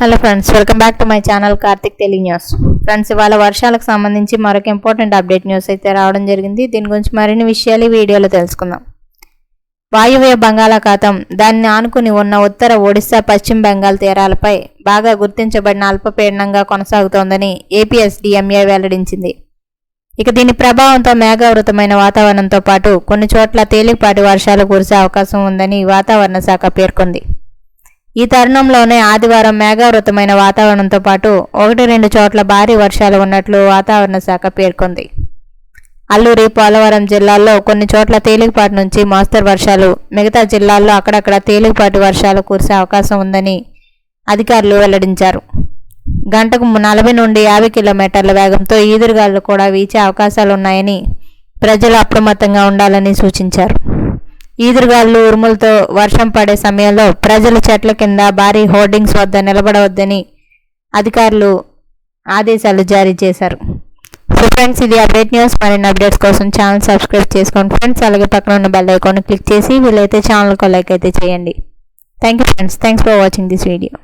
Hello friends, welcome back to my channel Karthik Telugu news. Friends, ఇవాళ వర్షాలకు సంబంధించి మరొక ఇంపార్టెంట్ అప్డేట్ న్యూస్ అయితే రావడం జరిగింది. దీని గురించి మరిన్ని విషయాలు ఈ వీడియోలో తెలుసుకుందాం. వాయువ్య బంగాళాఖాతం దాన్ని ఆనుకుని ఉన్న ఉత్తర ఒడిశా, పశ్చిమ బెంగాల్ తీరాలపై బాగా గుర్తించబడిన అల్పపీడనంగా కొనసాగుతోందని ఏపీఎస్డీఎంఏ వెల్లడించింది. ఇక దీని ప్రభావంతో మేఘావృతమైన వాతావరణంతో పాటు కొన్ని చోట్ల తేలికపాటి వర్షాలు కురిసే అవకాశం ఉందని వాతావరణ శాఖ పేర్కొంది. ఈ తరుణంలోనే ఆదివారం మేఘావృతమైన వాతావరణంతో పాటు 1-2 చోట్ల భారీ వర్షాలు ఉన్నట్లు వాతావరణ శాఖ పేర్కొంది. అల్లూరి, పోలవరం జిల్లాల్లో కొన్ని చోట్ల తేలికపాటి నుంచి మోస్తరు వర్షాలు, మిగతా జిల్లాల్లో అక్కడక్కడ తేలికపాటి వర్షాలు కురిసే అవకాశం ఉందని అధికారులు వెల్లడించారు. గంటకు 40 నుండి 50 కిలోమీటర్ల వేగంతో ఈదురుగాలు కూడా వీచే అవకాశాలున్నాయని ప్రజలు అప్రమత్తంగా ఉండాలని సూచించారు. ఈదురుగాలు, ఉరుములతో వర్షం పడే సమయంలో ప్రజలు చెట్ల కింద, భారీ హోర్డింగ్స్ వద్ద నిలబడవద్దని అధికారులు ఆదేశాలు జారీ చేశారు. సో ఫ్రెండ్స్, ఇది అప్డేట్ న్యూస్. మరిన్ని అప్డేట్స్ కోసం ఛానల్ సబ్స్క్రైబ్ చేసుకోండి ఫ్రెండ్స్. అలాగే పక్కన ఉన్న బెల్ ఐకాన్ క్లిక్ చేసి వీలైతే ఛానల్కి లైక్ అయితే చేయండి. Thank you friends. Thanks for watching this video.